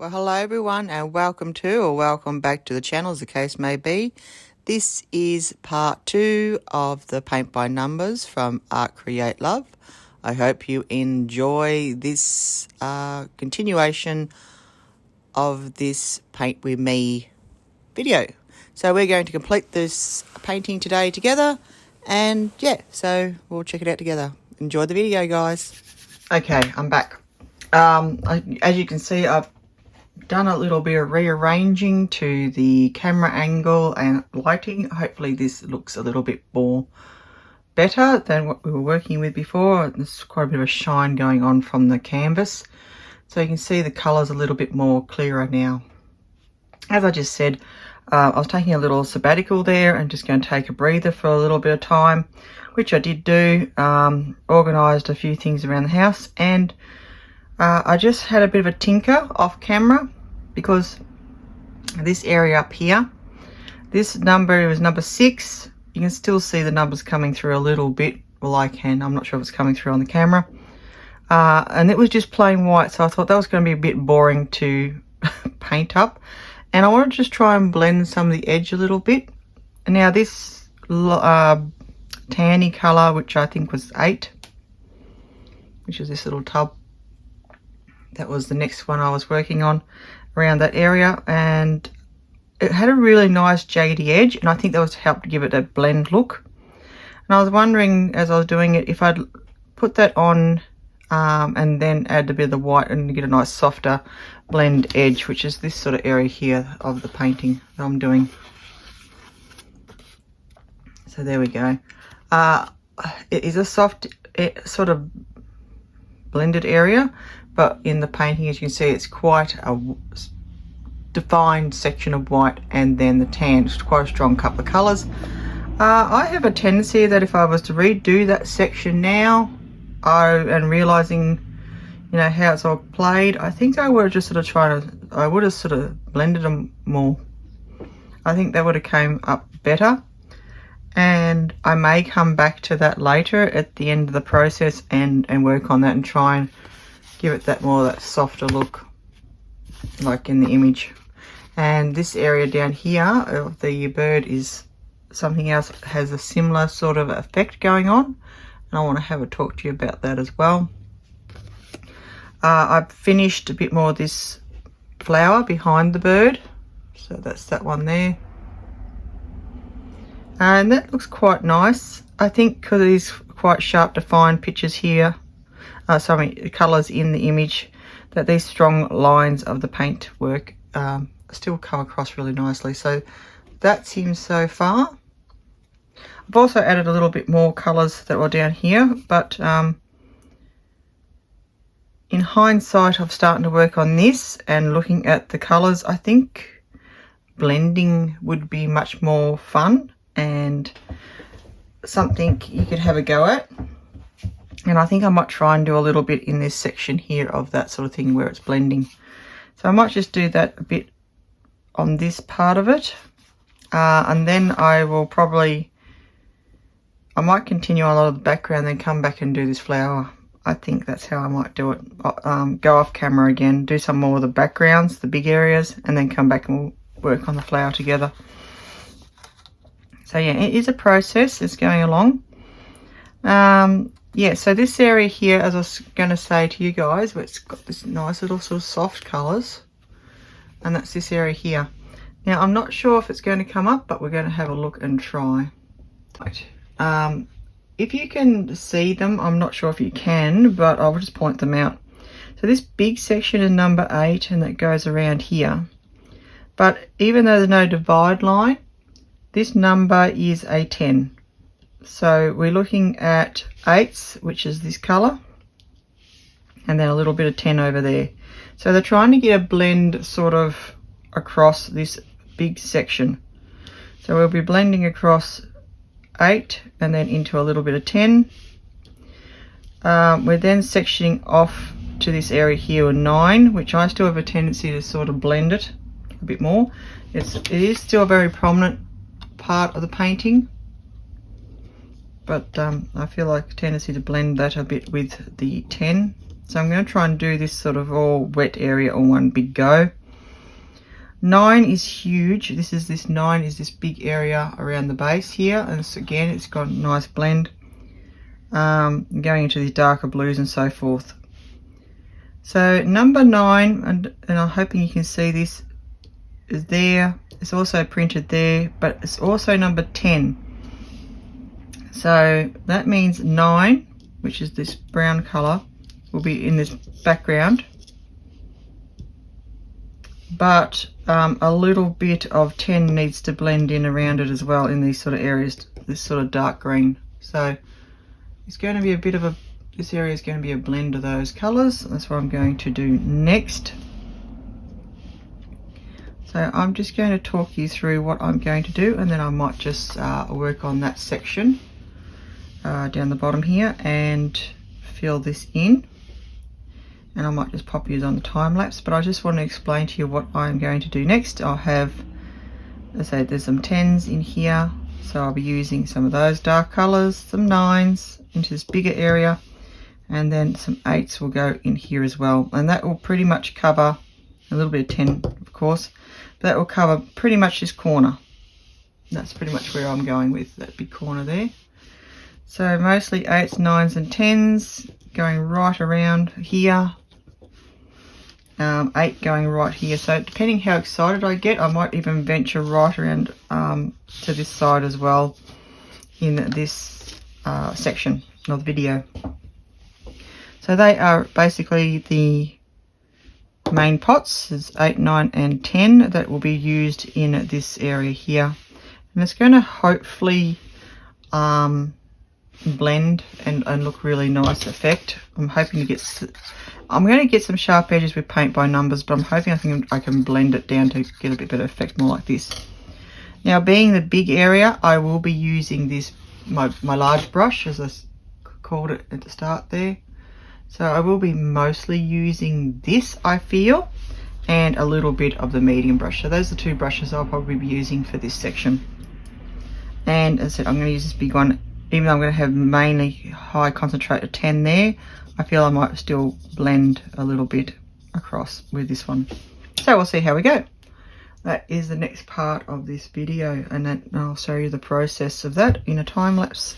Well, hello everyone and welcome to or welcome back to the channel as the case may be. This is part 2 of the paint by numbers from Art Create Love. I hope you enjoy this continuation of this paint with me video. So we're going to complete this painting today together and yeah, so we'll check it out together. Enjoy the video, guys. Okay, I'm back. As you can see, I've done a little bit of rearranging to the camera angle and lighting. Hopefully this looks a little bit more better than what we were working with before. There's quite a bit of a shine going on from the canvas, so you can see the colors a little bit more clearer now. As I just said, I was taking a little sabbatical there and just going to take a breather for a little bit of time, which I did do. Organized a few things around the house, and I just had a bit of a tinker off camera because this area up here, this number was number 6. You can still see the numbers coming through a little bit. Well, I can. I'm not sure if it's coming through on the camera. And it was just plain white, so I thought that was going to be a bit boring to paint up. And I want to just try and blend some of the edge a little bit. And now this tanny colour, which I think was 8, which is this little tub, that was the next one I was working on around that area, and it had a really nice jaggedy edge, and I think that was helped give it a blend look. And I was wondering as I was doing it if I'd put that on and then add a bit of the white and get a nice softer blend edge, which is this sort of area here of the painting that I'm doing. So there we go. It is a soft sort of blended area, but in the painting, as you can see, it's quite a defined section of white and then the tan. It's quite a strong couple of colours. I have a tendency that if I was to redo that section now, and realising, you know, how it's all played, I think I would have just sort of I would have sort of blended them more. I think that would have came up better. And I may come back to that later at the end of the process and work on that and try and give it that softer look like in the image. And this area down here of the bird is something else that has a similar sort of effect going on, and I want to have a talk to you about that as well. I've finished a bit more of this flower behind the bird, so that's that one there. And that looks quite nice. I think because it is quite sharp defined pictures here, colours in the image, that these strong lines of the paint work still come across really nicely. So that's him so far. I've also added a little bit more colours that were down here, but in hindsight of starting to work on this and looking at the colours, I think blending would be much more fun and something you could have a go at. And I think I might try and do a little bit in this section here of that sort of thing where it's blending. So I might just do that a bit on this part of it. And then I might continue on a lot of the background, then come back and do this flower. I think that's how I might do it. Go off camera again, do some more of the backgrounds, the big areas, and then come back and we'll work on the flower together. So yeah, it is a process. It's going along. Yeah, so this area here, as I was going to say to you guys, where it's got this nice little sort of soft colours, and that's this area here. Now, I'm not sure if it's going to come up, but we're going to have a look and try. Right. If you can see them, I'm not sure if you can, but I'll just point them out. So this big section is number 8, and that goes around here. But even though there's no divide line, this number is a 10. So we're looking at 8s, which is this colour, and then a little bit of 10 over there. So they're trying to get a blend sort of across this big section. So we'll be blending across 8 and then into a little bit of 10. We're then sectioning off to this area here, a 9, which I still have a tendency to sort of blend it a bit more. It is still a very prominent part of the painting, but I feel like a tendency to blend that a bit with the 10. So I'm going to try and do this sort of all wet area on one big go. 9 is huge. This 9 is this big area around the base here, and again it's got a nice blend going into these darker blues and so forth. So number 9, and I'm hoping you can see this, is there. It's also printed there, but it's also number 10. So that means 9, which is this brown color, will be in this background, but a little bit of 10 needs to blend in around it as well in these sort of areas, this sort of dark green. So it's going to be a bit of a, this area is going to be a blend of those colors. That's what I'm going to do next. So I'm just going to talk you through what I'm going to do, and then I might just work on that section down the bottom here and fill this in. And I might just pop you on the time lapse, but I just want to explain to you what I'm going to do next. I'll have, let's say there's some 10s in here, so I'll be using some of those dark colors, some 9s into this bigger area, and then some 8s will go in here as well, and that will pretty much cover a little bit of 10, of course, but that will cover pretty much this corner. That's pretty much where I'm going with that big corner there. So mostly 8s, 9s and 10s going right around here, 8 going right here. So depending how excited I get, I might even venture right around to this side as well in this section of the video. So they are basically the main pots. There's 8, 9 and 10 that will be used in this area here, and it's going to hopefully blend and look really nice effect. I'm hoping to get, I'm going to get some sharp edges with paint by numbers, but I'm hoping I can blend it down to get a bit better effect, more like this. Now, being the big area, I will be using this my large brush, as I called it at the start there. So I will be mostly using this, I feel, and a little bit of the medium brush. So those are the two brushes I'll probably be using for this section. And as I said, I'm going to use this big one. Even though I'm going to have mainly high concentrate of 10 there, I feel I might still blend a little bit across with this one. So we'll see how we go. That is the next part of this video, and then I'll show you the process of that in a time lapse.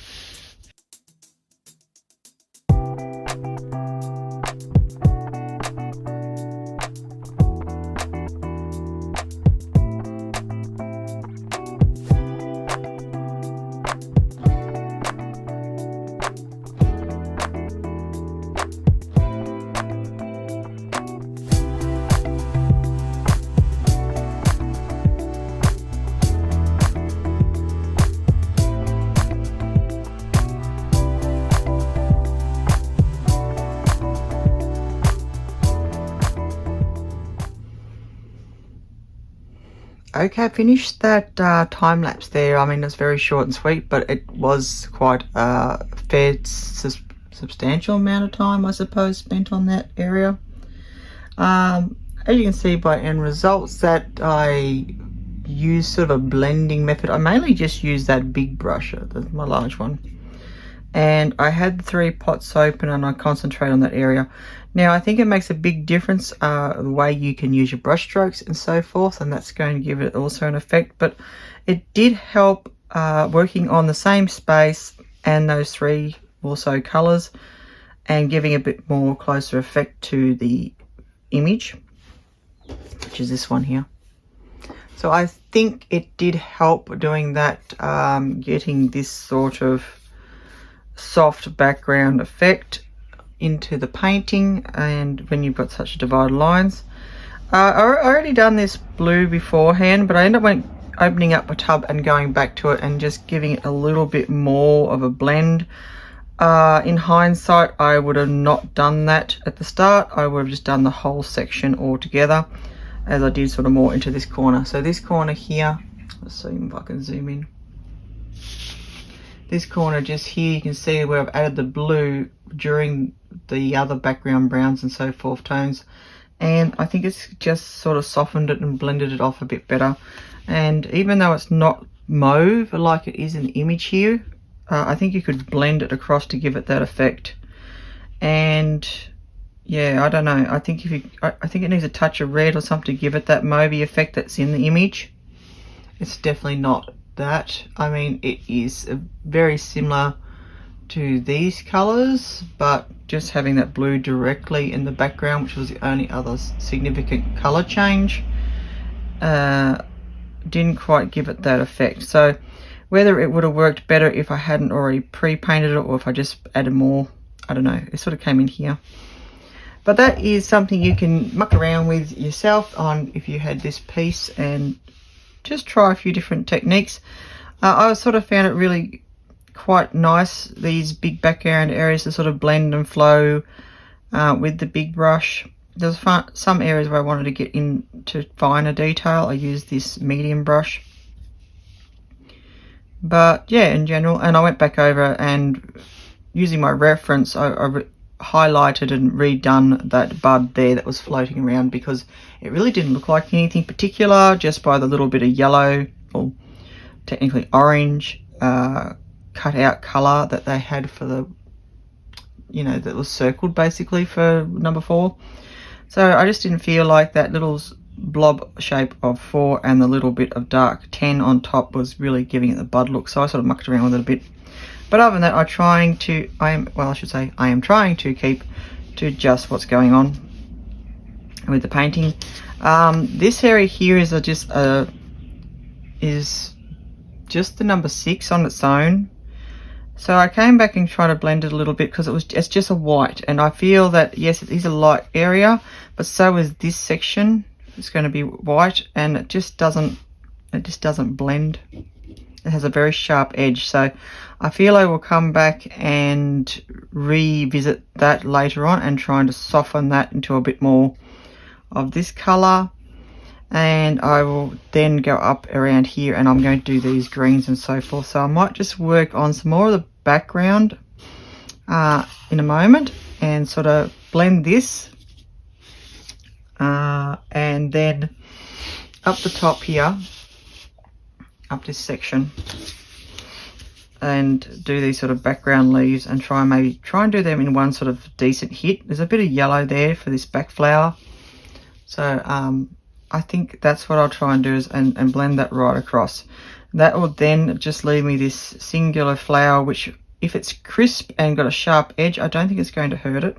Okay, I finished that time lapse there. I mean, it's very short and sweet, but it was quite a fair, substantial amount of time, I suppose, spent on that area. As you can see by end results, that I use sort of a blending method. I mainly just use that big brush, that's my large one. And I had the 3 pots open and I concentrate on that area. Now I think it makes a big difference the way you can use your brush strokes and so forth, and that's going to give it also an effect. But it did help working on the same space and those 3 also colors, and giving a bit more closer effect to the image, which is this one here. So I think it did help doing that, getting this sort of soft background effect into the painting, and when you've got such divided lines. I already done this blue beforehand, but I ended up opening up a tub and going back to it and just giving it a little bit more of a blend. In hindsight, I would have not done that at the start. I would have just done the whole section all together, as I did sort of more into this corner. So this corner here, let's see if I can zoom in. This corner just here, you can see where I've added the blue during the other background browns and so forth tones, and I think it's just sort of softened it and blended it off a bit better. And even though it's not mauve like it is in the image here, I think you could blend it across to give it that effect. And yeah, I don't know. I think I think it needs a touch of red or something to give it that mauvey effect that's in the image. It's definitely not that. I mean, it is very similar to these colors, but just having that blue directly in the background, which was the only other significant color change, didn't quite give it that effect. So whether it would have worked better if I hadn't already pre-painted it, or if I just added more, I don't know. It sort of came in here. But that is something you can muck around with yourself on if you had this piece, and just try a few different techniques. I sort of found it really quite nice, these big background areas, to sort of blend and flow with the big brush. There's some areas where I wanted to get into finer detail. I used this medium brush. But yeah, in general, and I went back over and using my reference, I highlighted and redone that bud there that was floating around, because it really didn't look like anything particular, just by the little bit of yellow, or technically orange, cut out color that they had for the, you know, that was circled basically for number 4. So I just didn't feel like that little blob shape of 4 and the little bit of dark 10 on top was really giving it the bud look. So I sort of mucked around with it a bit. But other than that, I am trying to keep to just what's going on with the painting. This area here is just the number 6 on its own. So I came back and tried to blend it a little bit, because it's just a white, and I feel that yes, it is a light area, but so is this section. It's going to be white, and it just doesn't blend. It has a very sharp edge, so I feel I will come back and revisit that later on and trying to soften that into a bit more of this color. And I will then go up around here, and I'm going to do these greens and so forth. So I might just work on some more of the background in a moment, and sort of blend this, and then up the top here, up this section, and do these sort of background leaves, and try and do them in one sort of decent hit. There's a bit of yellow there for this back flower, so I think that's what I'll try and do, is and blend that right across. That will then just leave me this singular flower, which if it's crisp and got a sharp edge, I don't think it's going to hurt it.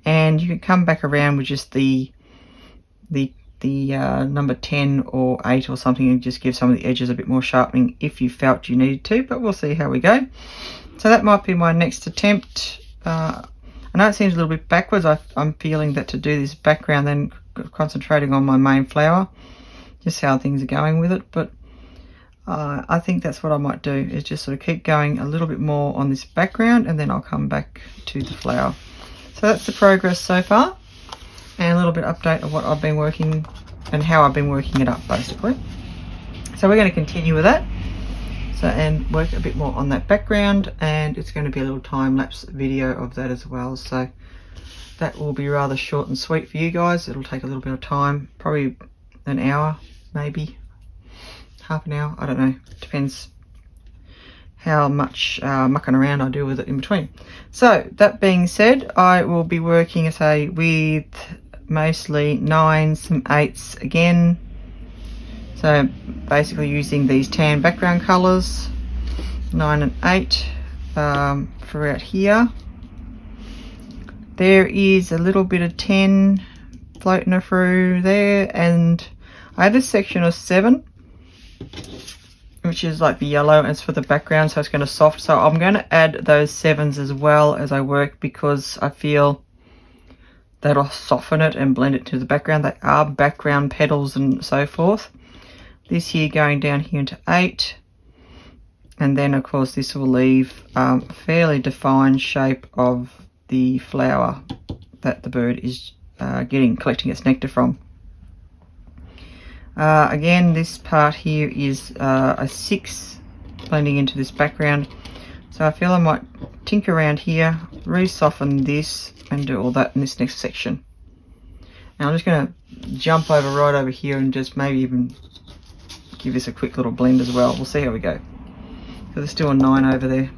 And you can come back around with just the number 10 or 8 or something, and just give some of the edges a bit more sharpening if you felt you needed to, but we'll see how we go. So that might be my next attempt. I know it seems a little bit backwards. I'm feeling that to do this background, then concentrating on my main flower, just how things are going with it, but I think that's what I might do, is just sort of keep going a little bit more on this background, and then I'll come back to the flower. So that's the progress so far, and a little bit of update of what I've been working and how I've been working it up basically. So we're going to continue with that, and work a bit more on that background, and it's going to be a little time-lapse video of that as well. So that will be rather short and sweet for you guys. It'll take a little bit of time, probably an hour, maybe half an hour, I don't know, depends how much mucking around I do with it in between. So that being said, I will be working, say, with mostly 9s, some 8s again. So basically using these tan background colors, 9 and 8 throughout here. There is a little bit of 10 floating through there, and I have this section of 7, which is like the yellow, and it's for the background, so it's going to soft. So I'm going to add those 7s as well as I work, because I feel that'll soften it and blend it to the background. They are background petals and so forth. This here going down here into 8, and then of course this will leave a fairly defined shape of the flower that the bird is collecting its nectar from. Again, this part here is a 6 blending into this background, so I feel I might tinker around here, re-soften this, and do all that in this next section. Now I'm just going to jump over right over here and just maybe even give this a quick little blend as well. We'll see how we go. So there's still a 9 over there.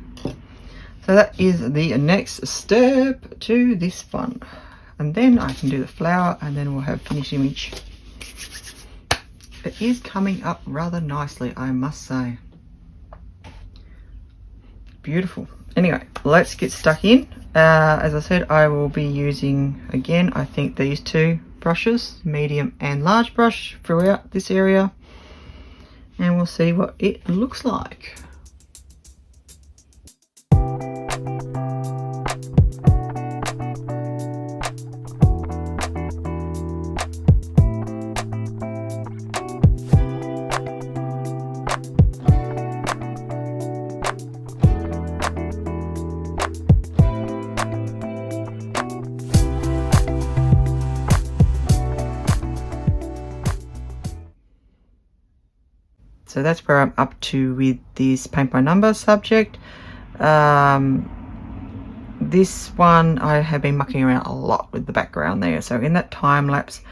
So So that is the next step to this one. And then I can do the flower and then we'll have finished image. It is coming up rather nicely, I must say. Beautiful. Anyway, let's get stuck in. As I said, I will be using, again, I think these two brushes, medium and large brush, throughout this area. And we'll see what it looks like. So that's where I'm up to with this paint by number subject. This one I have been mucking around a lot with the background there. So in that time lapse,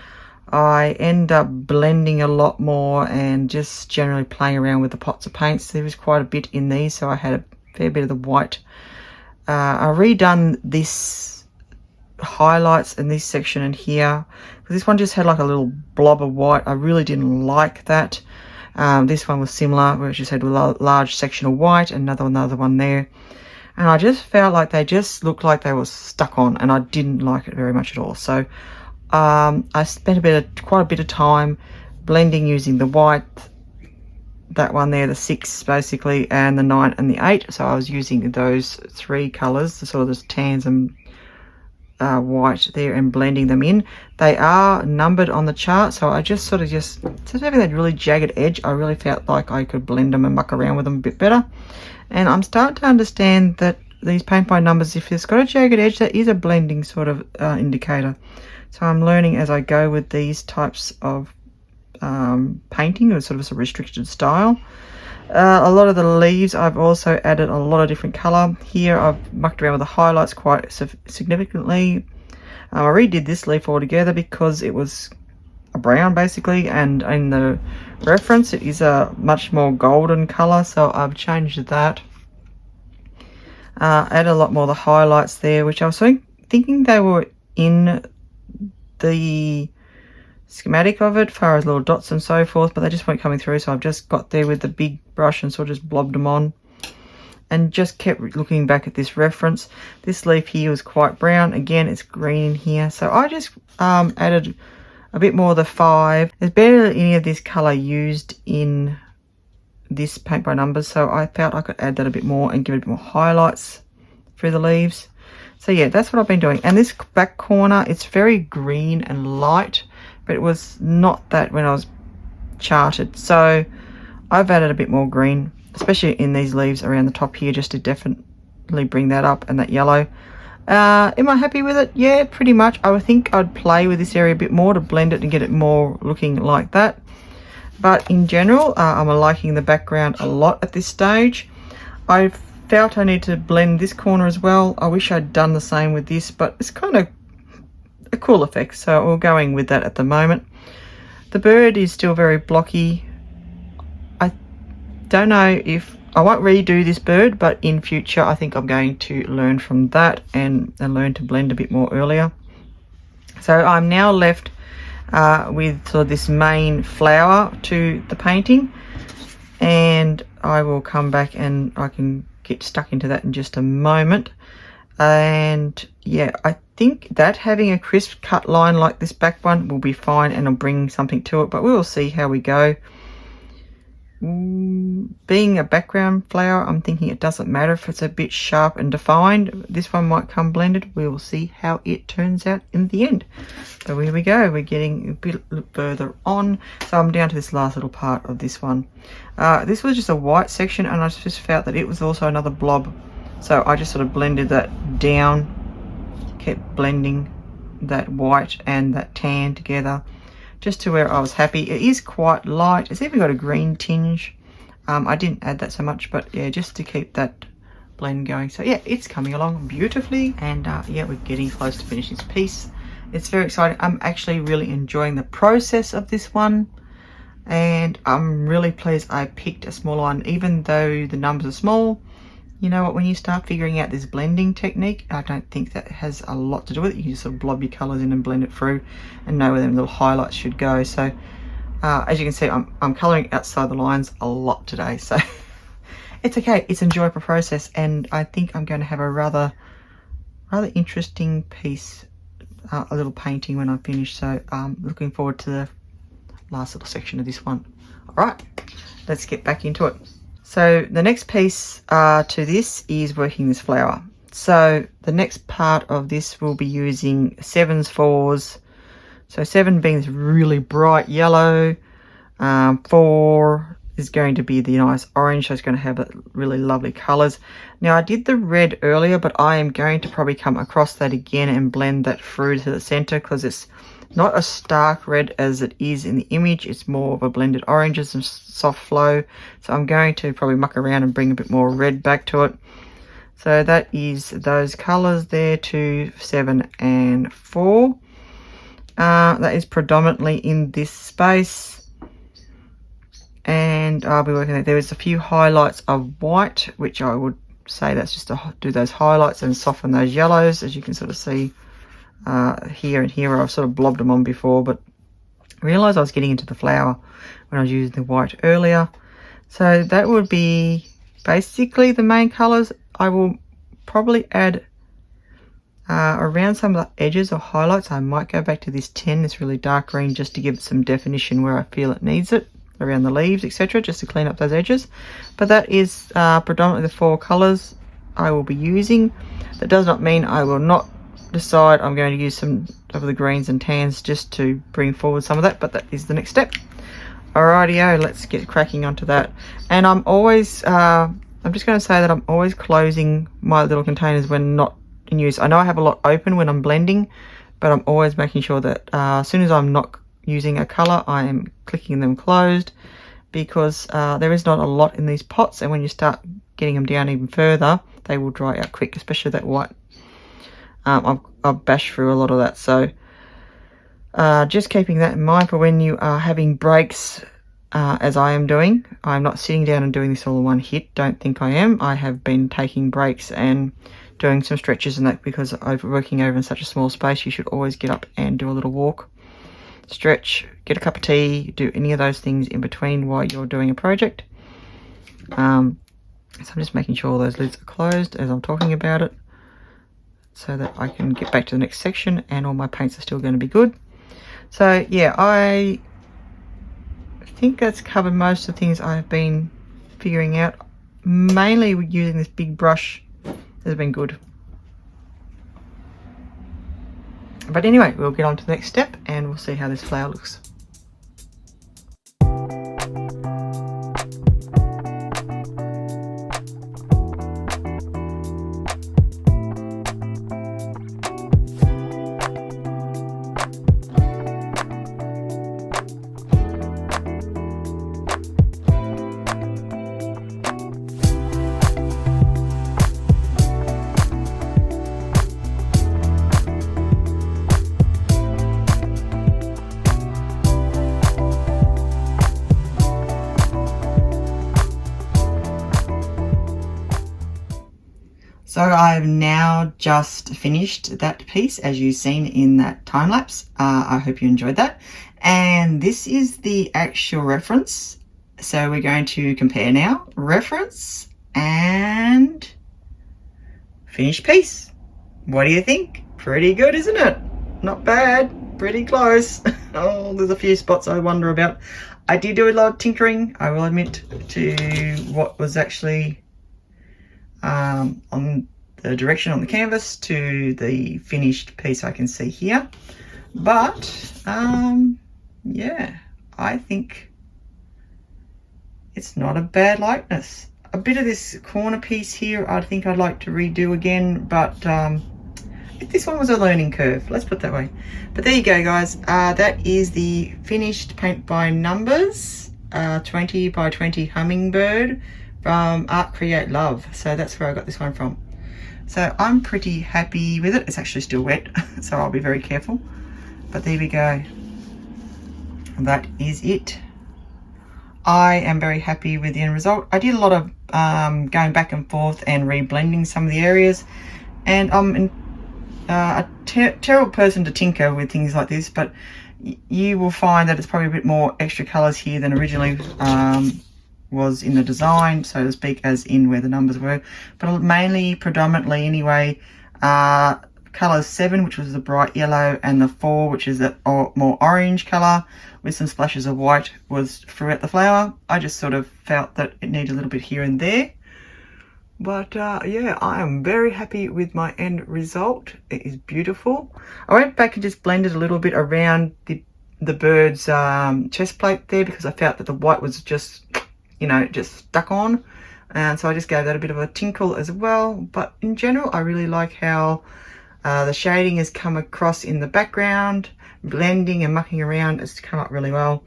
I end up blending a lot more and just generally playing around with the pots of paints. There was quite a bit in these, so I had a fair bit of the white. I redone this highlights in this section and here, because this one just had like a little blob of white. I really didn't like that. This one was similar, where it just had a large section of white, another one there. And I just felt like they just looked like they were stuck on, and I didn't like it very much at all. So I spent quite a bit of time blending using the white, that one there, the 6 basically, and the 9 and the 8. So I was using those 3 colours, the sort of the tans and white there, and blending them in. They are numbered on the chart, so I just instead of having that really jagged edge, I really felt like I could blend them and muck around with them a bit better. And I'm starting to understand that these paint by numbers, if it's got a jagged edge, that is a blending sort of indicator. So I'm learning as I go with these types of painting, or sort of a restricted style. A lot of the leaves I've also added a lot of different colour. Here I've mucked around with the highlights quite significantly. I redid this leaf altogether because it was a brown basically, and in the reference it is a much more golden colour, so I've changed that. Add a lot more of the highlights there, which I was thinking they were in the schematic of it, as far as little dots and so forth, but they just weren't coming through, so I've just got there with the big brush and sort of just blobbed them on and just kept looking back at this reference. This leaf here was quite brown, again it's green in here, so I just added a bit more of the 5. There's barely any of this colour used in this paint by numbers, so I felt I could add that a bit more and give it a bit more highlights through the leaves. So yeah, that's what I've been doing. And this back corner, it's very green and light, but it was not that when I was charted. So I've added a bit more green, especially in these leaves around the top here, just to definitely bring that up, and that yellow. Am I happy with it? Yeah, pretty much. I would think I'd play with this area a bit more to blend it and get it more looking like that. But in general, I'm liking the background a lot at this stage. I felt I need to blend this corner as well. I wish I'd done the same with this, but it's kind of a cool effect, so we're going with that at the moment. The bird is still very blocky. I don't know if I won't redo this bird, but in future I think I'm going to learn from that and learn to blend a bit more earlier. So I'm now left with sort of this main flower to the painting, and I will come back and I can get stuck into that in just a moment. And yeah, I think that having a crisp cut line like this back one will be fine, and I'll bring something to it, but we will see how we go. Being a background flower, I'm thinking it doesn't matter if it's a bit sharp and defined. This one might come blended. We will see how it turns out in the end. So here we go, we're getting a bit further on. So I'm down to this last little part of this one. This was just a white section, and I just felt that it was also another blob, so I just sort of blended that down, kept blending that white and that tan together just to where I was happy. It is quite light, it's even got a green tinge. I didn't add that so much, but yeah, just to keep that blend going. So yeah, it's coming along beautifully, and yeah, we're getting close to finishing this piece. It's very exciting. I'm actually really enjoying the process of this one, and I'm really pleased I picked a smaller one. Even though the numbers are small, You know what, when you start figuring out this blending technique, I don't think that has a lot to do with it. You can just sort of blob your colours in and blend it through and know where them little highlights should go. So as you can see, I'm colouring outside the lines a lot today, so it's okay. It's an enjoyable process, and I think I'm going to have a rather interesting piece, a little painting when I finish. So looking forward to the last little section of this one. All right, let's get back into it. So the next piece to this is working this flower. So the next part of this will be using 7s, 4s. So 7 being this really bright yellow, 4 is going to be the nice orange, so it's going to have really lovely colours. Now I did the red earlier, but I am going to probably come across that again and blend that through to the centre, because it's not a stark red as it is in the image. It's more of a blended oranges and soft flow. So I'm going to probably muck around and bring a bit more red back to it. So that is those colours there, 2, 7 and 4. That is predominantly in this space. And I'll be working there. There was a few highlights of white, which I would say that's just to do those highlights and soften those yellows, as you can sort of see here and here. I've sort of blobbed them on before, but I realised I was getting into the flower when I was using the white earlier. So that would be basically the main colours. I will probably add around some of the edges or highlights. I might go back to this 10, this really dark green, just to give it some definition where I feel it needs it, around the leaves, etc., just to clean up those edges. But that is predominantly the 4 colours I will be using. That does not mean I will not decide I'm going to use some of the greens and tans just to bring forward some of that, but that is the next step. Alrighty-o, let's get cracking onto that. And I'm always I'm just going to say that I'm always closing my little containers when not in use. I know I have a lot open when I'm blending, but I'm always making sure that as soon as I'm not using a colour, I am clicking them closed, because there is not a lot in these pots, and when you start getting them down even further, they will dry out quick, especially that white. I've bashed through a lot of that, so just keeping that in mind for when you are having breaks, as I am doing. I'm not sitting down and doing this all in one hit. Don't think I am. I have been taking breaks and doing some stretches and that, because working over in such a small space, you should always get up and do a little walk, stretch, get a cup of tea, do any of those things in between while you're doing a project. So I'm just making sure all those lids are closed as I'm talking about it, so that I can get back to the next section and all my paints are still going to be good. So yeah, I think that's covered most of the things I've been figuring out. Mainly using this big brush has been good. But anyway, we'll get on to the next step and we'll see how this flower looks. So I've now just finished that piece, as you've seen in that time lapse. I hope you enjoyed that. And this is the actual reference. So we're going to compare now. Reference and finished piece. What do you think? Pretty good, isn't it? Not bad. Pretty close. Oh, there's a few spots I wonder about. I did do a lot of tinkering, I will admit, to what was actually on the direction on the canvas to the finished piece I can see here. But yeah, I think it's not a bad likeness. A bit of this corner piece here I think I'd like to redo again, but this one was a learning curve, let's put it that way. But there you go, guys. That is the finished paint by numbers 20 by 20 Hummingbird from Art Create Love. So that's where I got this one from. So I'm pretty happy with it. It's actually still wet, so I'll be very careful. But there we go. That is it. I am very happy with the end result. I did a lot of going back and forth and reblending some of the areas, and I'm a terrible person to tinker with things like this, but you will find that it's probably a bit more extra colors here than originally was in the design, so to speak, as in where the numbers were, but mainly, predominantly anyway, color 7, which was the bright yellow, and the 4, which is that more orange color with some splashes of white, was throughout the flower. I just sort of felt that it needed a little bit here and there, but yeah, I am very happy with my end result. It is beautiful. I went back and just blended a little bit around the bird's chest plate there, because I felt that the white was just, you know, just stuck on, and so I just gave that a bit of a tinkle as well. But in general, I really like how the shading has come across in the background. Blending and mucking around has come up really well.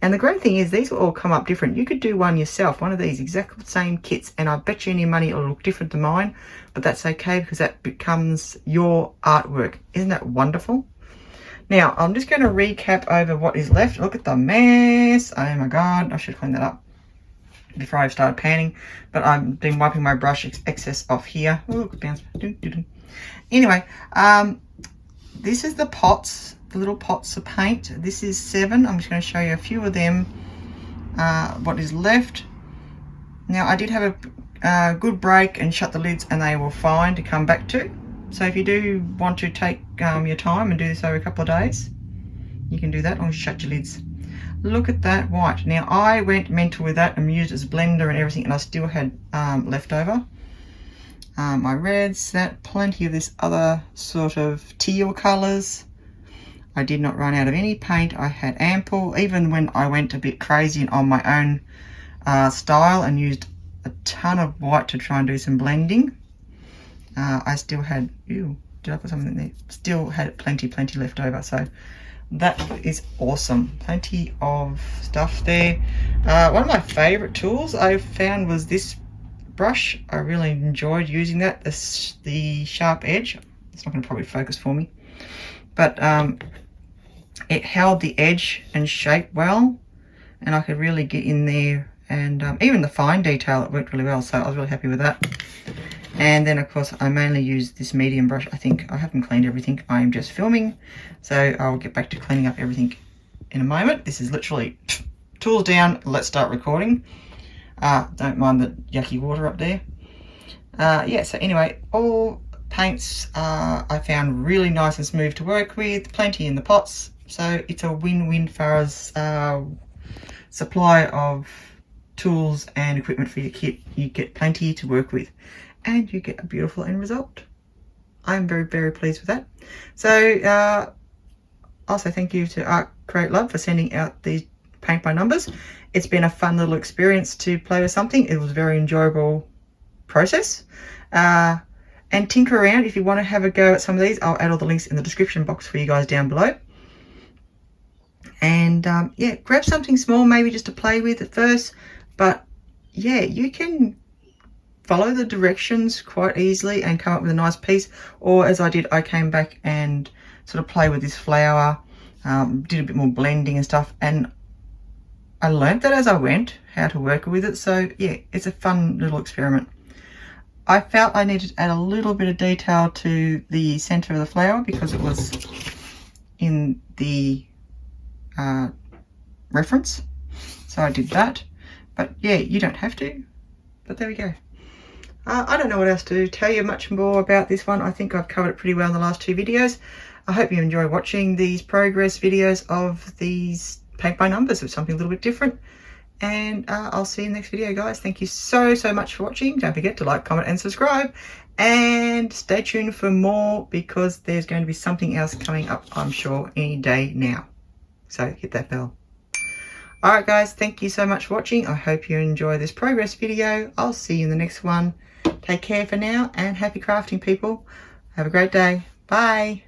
And the great thing is these will all come up different. You could do one yourself, one of these exact same kits, and I bet you any money it'll look different to mine, but that's okay, because that becomes your artwork. Isn't that wonderful? Now, I'm just going to recap over what is left. Look at the mess. Oh my God, I should clean that up before I started panning, but I've been wiping my brush excess off here. Oh, look, it bounced. Anyway, this is the pots, the little pots of paint. This is 7. I'm just going to show you a few of them, what is left. Now, I did have a good break and shut the lids, and they were fine to come back to. So if you do want to take your time and do this over a couple of days, you can do that, or shut your lids. Look at that white. Now, I went mental with that and used it as a blender and everything, and I still had left over. My reds, that plenty of this other sort of teal colors. I did not run out of any paint. I had ample, even when I went a bit crazy and on my own style and used a ton of white to try and do some blending. I still had, ew, did I put something in there? Still had plenty left over. So that is awesome. Plenty of stuff there. One of my favorite tools I found was this brush. I really enjoyed using that. The sharp edge. It's not going to probably focus for me, but it held the edge and shape well, and I could really get in there, and even the fine detail, it worked really well, so I was really happy with that. And then of course I mainly used this medium brush. I think I haven't cleaned everything. I am just filming, so I'll get back to cleaning up everything in a moment. This is literally tools down, let's start recording. Don't mind the yucky water up there. Yeah, so anyway, all paints I found really nice and smooth to work with, plenty in the pots, so it's a win-win far as supply of tools and equipment for your kit. You get plenty to work with, and you get a beautiful end result. I'm very pleased with that. So also thank you to Art Create Love for sending out these paint by numbers. It's been a fun little experience to play with something. It was a very enjoyable process. And tinker around if you want to have a go at some of these. I'll add all the links in the description box for you guys down below. And yeah, grab something small maybe just to play with at first, but yeah, you can follow the directions quite easily and come up with a nice piece. Or as I did, I came back and sort of play with this flower, did a bit more blending and stuff, and I learned that as I went how to work with it. So yeah, it's a fun little experiment. I felt I needed to add a little bit of detail to the center of the flower because it was in the reference, so I did that. But yeah, you don't have to, but there we go. I don't know what else to tell you much more about this one. I think I've covered it pretty well in the last 2 videos. I hope you enjoy watching these progress videos of these paint by numbers with something a little bit different. And I'll see you in the next video, guys. Thank you so much for watching. Don't forget to like, comment and subscribe, and stay tuned for more, because there's going to be something else coming up, I'm sure, any day now. So hit that bell. Alright guys, thank you so much for watching. I hope you enjoy this progress video. I'll see you in the next one. Take care for now, and happy crafting, people. Have a great day. Bye.